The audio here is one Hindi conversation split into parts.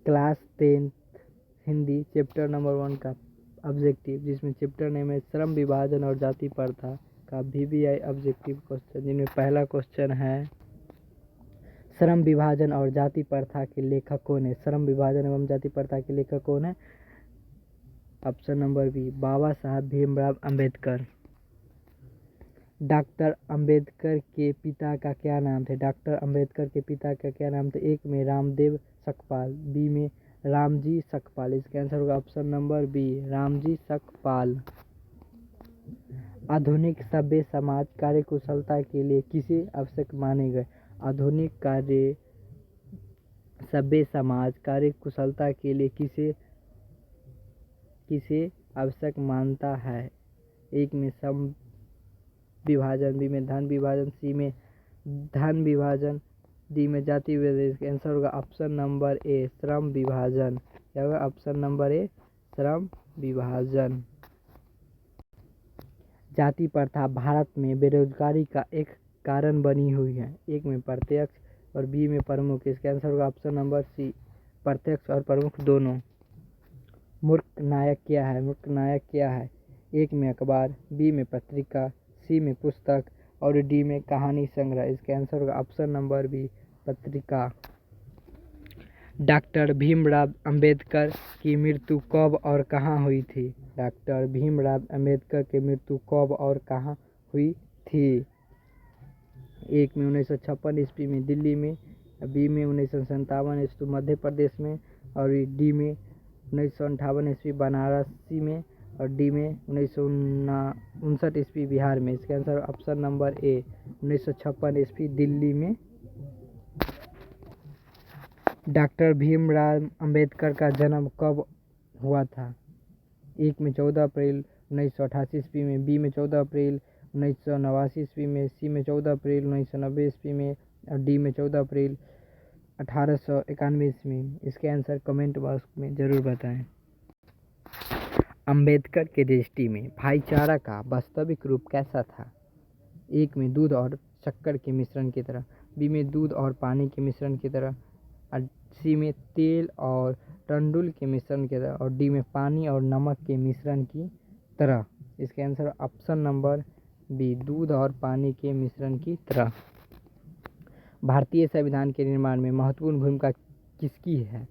क्लास 10 हिंदी चैप्टर नंबर 1 का ऑब्जेक्टिव, जिसमें चैप्टर नेम है श्रम विभाजन और जाति प्रथा का VVI ऑब्जेक्टिव क्वेश्चन, जिनमें पहला क्वेश्चन है श्रम विभाजन और जाति प्रथा के लेखक कौन है। श्रम विभाजन एवं जाति प्रथा के लेखक कौन है? ऑप्शन नंबर बी, बाबा साहब भीमराव अंबेडकर। डॉक्टर अंबेडकर के पिता का क्या नाम थे? डॉक्टर अंबेडकर के पिता का क्या नाम थे? एक में रामदेव सकपाल, बी में रामजी सकपाल। इसका आंसर होगा option number B, Ramji Sakpal. आधुनिक सभ्य समाज कार्यकुशलता के लिए किसे आवश्यक माने गए? आधुनिक सभ्य समाज कार्यकुशलता के लिए किसे आवश्यक मानता है? एक में श्रम विभाजन, बी में धन विभाजन, सी में धन विभाजन, डी में जाति विभाजन। इसका आंसर होगा ऑप्शन नंबर ए, श्रम विभाजन। क्या होगा? ऑप्शन नंबर ए, श्रम विभाजन। जाति प्रथा भारत में बेरोजगारी का एक कारण बनी हुई है। एक में प्रत्यक्ष और बी में प्रमुख। इसका आंसर होगा ऑप्शन नंबर सी, प्रत्यक्ष और प्रमुख दोनों। मूर्ख नायक क्या है? मूर्ख नायक क्या है? एक में अखबार, बी में पत्रिका, सी में पुस्तक और डी में कहानी संग्रह। इसका आंसर होगा ऑप्शन नंबर बी, पत्रिका। डॉक्टर भीमराव अंबेडकर की मृत्यु कब और कहाँ हुई थी? डॉक्टर भीमराव अंबेडकर की मृत्यु कब और कहाँ हुई थी? एक में 1956 ईस्वी में दिल्ली में, बी में 1957 ईस्वी मध्य प्रदेश में और डी में 1958 ईस्वी बनारसी में और डी में 1959 ईस्वी बिहार में। इसका आंसर ऑप्शन नंबर ए, 1956 ईस्वी दिल्ली में। डॉक्टर भीमराव अंबेडकर का जन्म कब हुआ था? एक में 14 अप्रैल 1988 ईस्वी में, बी में 14 अप्रैल 1989 ईस्वी में, सी में 14 अप्रैल 1990 ईस्वी में और डी में 14 अप्रैल 1891 ईस्वी में। इसके आंसर कमेंट बॉक्स में जरूर बताएं। अंबेडकर के दृष्टि में भाईचारा का वास्तविक रूप कैसा था? एक में दूध और शक्कर के मिश्रण की तरह, बी में दूध और पानी के मिश्रण की तरह, सी में तेल और टंडुल के मिश्रण की तरह और डी में पानी और नमक के मिश्रण की तरह। इसके आंसर ऑप्शन नंबर बी, दूध और पानी के मिश्रण की तरह। भारतीय संविधान के निर्माण में महत्वपूर्ण भूमिका किसकी है?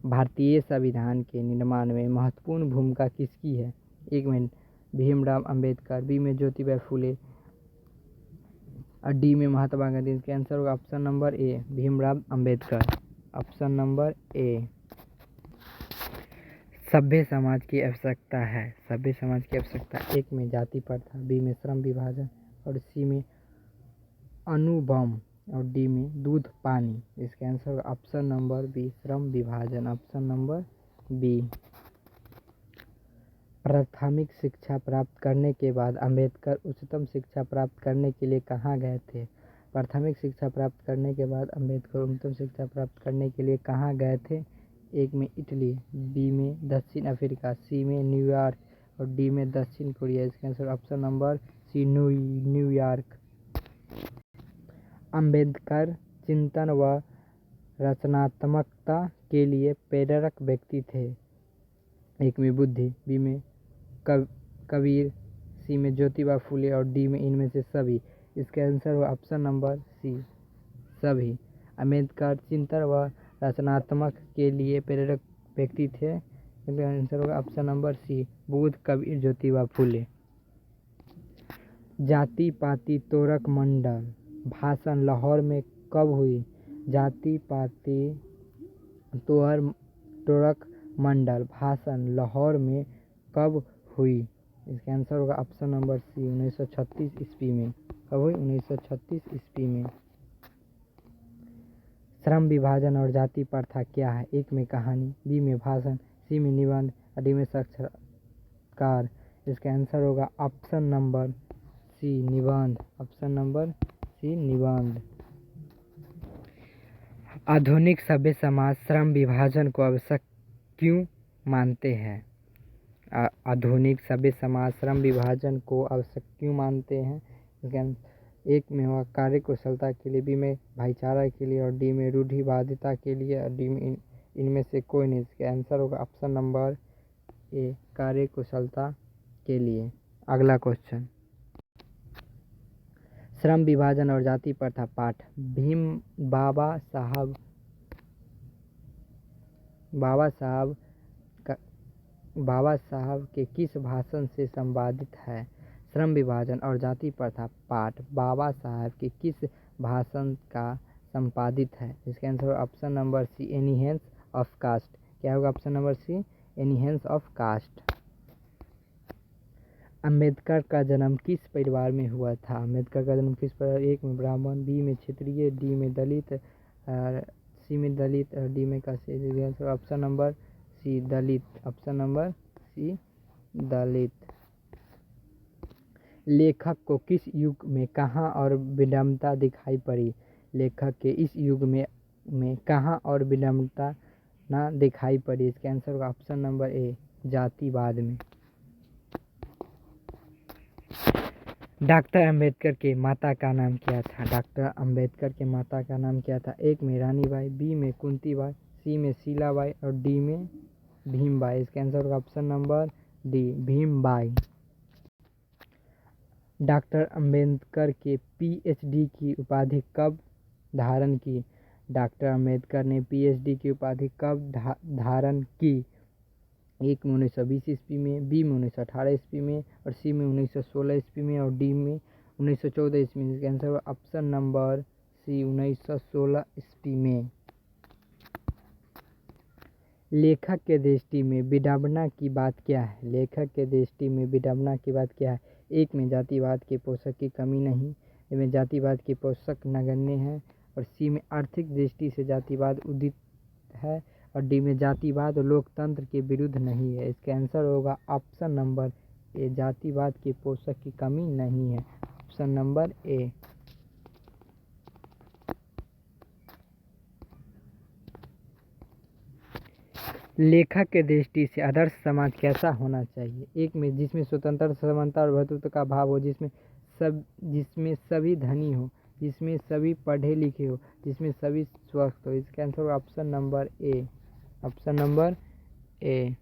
भारतीय संविधान के निर्माण में महत्वपूर्ण भूमिका किसकी है? एक में भीमराव अंबेडकर, बी में ज्योतिबा फुले और डी में महात्मा गांधी। इसका आंसर होगा option number A, Bhimrao Ambedkar. Option number A. सभ्य समाज की आवश्यकता है। सभ्य समाज की आवश्यकता, एक में जाति प्रथा, बी में श्रम विभाजन और सी में अणुबम और डी में दूध पानी। इसका आंसर होगा ऑप्शन नंबर बी, श्रम विभाजन। Option number B. प्राथमिक शिक्षा प्राप्त करने के बाद अंबेडकर उच्चतम शिक्षा प्राप्त करने के लिए कहाँ गए थे? प्राथमिक शिक्षा प्राप्त करने के बाद अंबेडकर उच्चतम शिक्षा प्राप्त करने के लिए कहाँ गए थे? एक में इटली, बी में दक्षिण अफ्रीका, सी में न्यूयॉर्क और डी में दक्षिण कोरिया। इसका answer option number C, New York. Ambedkar चिंतन व रचनात्मकता के लिए प्रेरक व्यक्ति थे। एक में बुद्धि, बी में कबीर, सी में ज्योतिबा फुले और डी में इनमें से सभी। इसका आंसर हुआ ऑप्शन नंबर सी, सभी। अंबेडकर चिंतन व रचनात्मक के लिए प्रेरक व्यक्ति थे। इसका आंसर होगा option number C, Buddha, Kabir, Jyotiba Phule. जाति पाति तोरक मंडल भाषण लाहौर में कब हुई? जाति पाति तोरक मंडल भाषण लाहौर में कब हुई? इसका आंसर होगा ऑप्शन नंबर सी, 1936 ईस्वी में। कब हुई? 1936 ईस्वी में। श्रम विभाजन और जाति प्रथा क्या है? एक में कहानी, बी में भाषण, सी में निबंध और डी में साक्षात्कार। इसका आंसर होगा ऑप्शन नंबर सी, निबंध। ऑप्शन नंबर सी, निबंध। आधुनिक सभ्य समाज श्रम विभाजन को आवश्यक क्यों मानते हैं? आधुनिक सभ्य समाज श्रम विभाजन को आवश्यक क्यों मानते हैं? एक में हुआ कार्यकुशलता के लिए, बी में भाईचारा के लिए और डी में रूढ़िवादिता के लिए और डी में इनमें से कोई नहीं। इसका आंसर होगा ऑप्शन नंबर ए, कार्य कुशलता के लिए। अगला क्वेश्चन, श्रम विभाजन और जाति प्रथा पाठ भीम बाबा साहब बाबा साहब के किस भाषण से संबंधित है? श्रम विभाजन और जाति प्रथा पाठ बाबा साहब के किस भाषण का संपादित है? इसका answer option number C, annihilation of caste. क्या होगा option number C, annihilation of caste. Ambedkar का जन्म किस परिवार में हुआ था? अंबेडकर का जन्म किस परिवार? एक में ब्राह्मण, बी में क्षत्रिय, डी में दलित, सी में दलित और डी में काशी। ऑप्शन नंबर सी, दलित। ऑप्शन नंबर सी, दलित। लेखक को किस युग में कहाँ और विडंबना दिखाई पड़ी? लेखक के इस युग में कहाँ और विडंबना ना दिखाई पड़ी? इसके आंसर होगा ऑप्शन नंबर ए, जातिवाद में। डॉक्टर अंबेडकर के माता का नाम क्या था? डॉक्टर अंबेडकर के माता का नाम क्या था? एक में रानीबाई, बी में कुंतीबाई, सी में शीलाबाई और डी में भीमबाई। इसका आंसर होगा option number D, Bhimabai. Doctor Ambedkar के पीएचडी की उपाधि कब धारण की? डॉक्टर अंबेडकर ने पीएचडी की उपाधि कब धारण की? एक में 1920 ईस्वी में, बी में 1918 ईस्वी में और सी में 1916 ईस्वी में और डी में 1914 ईस्वी में। इसका आंसर ऑप्शन नंबर सी, 1916 ईस्वी में। लेखक के दृष्टि में विडंबना की बात क्या है? लेखक के दृष्टि में विडंबना की बात क्या है? एक में जातिवाद के पोषक की कमी नहीं, ए में जातिवाद के पोषक नगण्य हैं और सी में आर्थिक दृष्टि से जातिवाद उदित है और डी में जातिवाद लोकतंत्र के विरुद्ध नहीं है। इसका आंसर होगा ऑप्शन नंबर ए, जातिवाद के पोषक की कमी नहीं है। Option number A. लेखक के दृष्टि से आदर्श समाज कैसा होना चाहिए? एक में जिसमें स्वतंत्रता, समानता और भ्रातृत्व का भाव हो, जिसमें सभी धनी हो, जिसमें सभी पढ़े लिखे हो, जिसमें सभी स्वस्थ हो। इसका आंसर होगा option number A, option number A,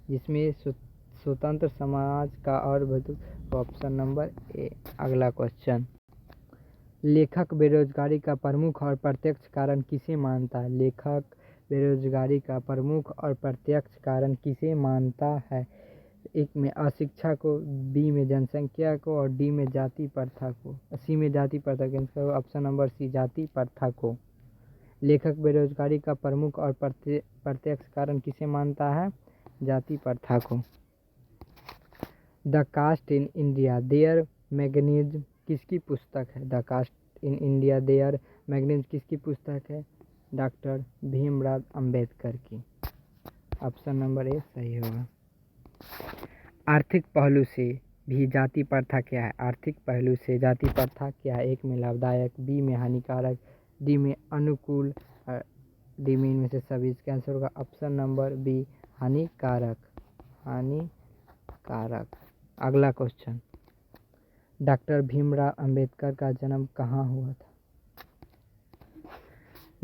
जिसमें स्वतंत्र समाज का और भ्रातृत्व। Option number A. अगला क्वेश्चन, लेखक बेरोजगारी का प्रमुख और प्रत्यक्ष कारण किसे मानता है? लेखक बेरोजगारी का प्रमुख और प्रत्यक्ष कारण किसे मानता है? एक में अशिक्षा को, बी में जनसंख्या को और डी में जाति प्रथा को, सी में जाति प्रथा को। ऑप्शन नंबर सी, जाति प्रथा को। लेखक बेरोजगारी का प्रमुख और प्रत्यक्ष कारण किसे मानता है? जाति प्रथा को। The caste in India their mechanism किसकी पुस्तक है? The caste in India their mechanism किसकी पुस्तक है? डॉक्टर भीमराव अंबेडकर की। ऑप्शन नंबर ए सही होगा। आर्थिक पहलू से भी जाति प्रथा क्या है? आर्थिक पहलू से जाति प्रथा क्या है? एक में लाभदायक, बी में हानिकारक, डी में अनुकूल, डी में इनमें से सभी। इसका आंसर होगा ऑप्शन नंबर बी, हानिकारक, हानिकारक। अगला क्वेश्चन, डॉक्टर भीमराव अंबेडकर का जन्म कहाँ हुआ था?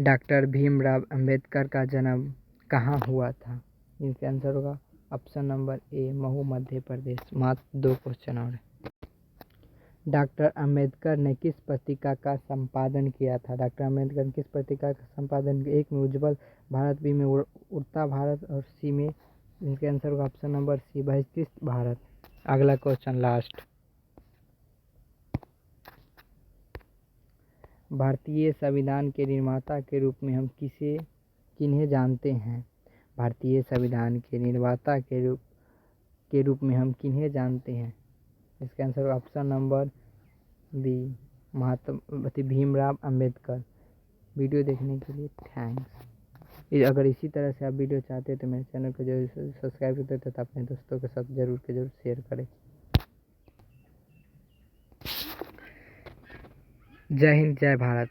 डॉक्टर भीमराव अंबेडकर का जन्म कहाँ हुआ था? इसका आंसर होगा option number A, Mhow, Madhya Pradesh. मात्र 2 क्वेश्चन और है। डॉक्टर अंबेडकर ने किस पत्रिका का संपादन किया था? डॉक्टर अंबेडकर ने किस पत्रिका का संपादन किया? एक में उज्ज्वल भारत, बी में उड़ता भारत और सी में, इसका आंसर होगा ऑप्शन नंबर सी, बहिष्कृत भारत। अगला क्वेश्चन लास्ट, भारतीय संविधान के निर्माता के रूप में हम किन्हें जानते हैं? भारतीय संविधान के निर्माता के रूप में हम किन्हें जानते हैं? इसका आंसर ऑप्शन नंबर बी, महात्मा भीमराव अंबेडकर। वीडियो देखने के लिए थैंक्स। अगर इसी तरह से आप वीडियो चाहते हैं तो मेरे चैनल को जरूर सब्सक्राइब करते तथा अपने दोस्तों के साथ जरूर शेयर करें। जय हिंद, जय भारत।